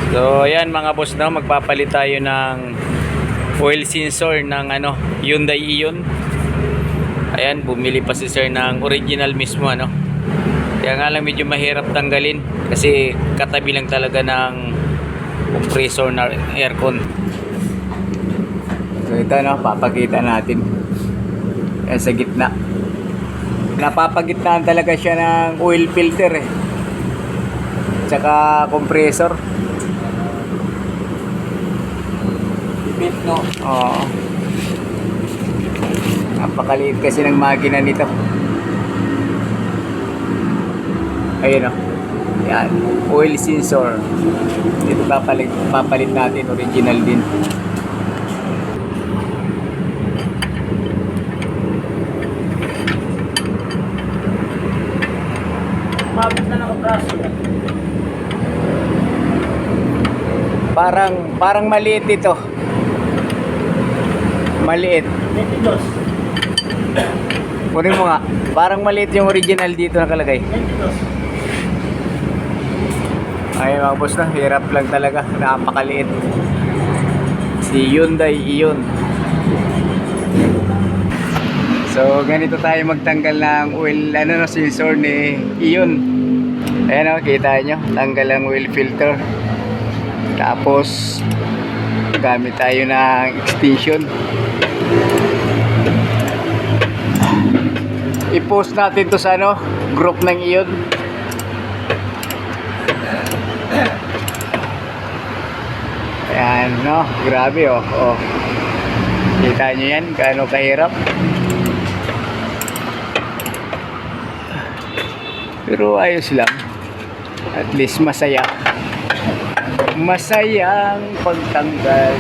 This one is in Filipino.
So ayan mga boss, no, magpapalit tayo ng oil sensor ng Hyundai Ion. Ayan, bumili pa si sir ng original mismo Kaya nga lang medyo mahirap tanggalin kasi katabi lang talaga ng compressor na aircon. So ito papakita natin. Ayan, sa gitna. Napapagitnaan talaga siya ng oil filter tsaka compressor. Bit Oo. Napakaliit kasi ng makina nito. Ayun Yan, oil sensor. Dito papalit natin, original din. Mabit na nakabraso yan. Parang maliit ito. Maliit. 22. Kunin mo nga. Parang maliit yung original dito nakalagay. 22. Ay mga boss hirap lang talaga. Napakaliit. Si Hyundai Ion. So ganito tayo magtanggal ng oil sensor ni Ion. Ayan kita nyo. Tanggal ang oil filter. Tapos gamit tayo ng extension. I-post natin to sa group ng Ion. Ayan grabe kita nyo yan gaano kahirap, pero ayos lang, at least masayang pagtanggal.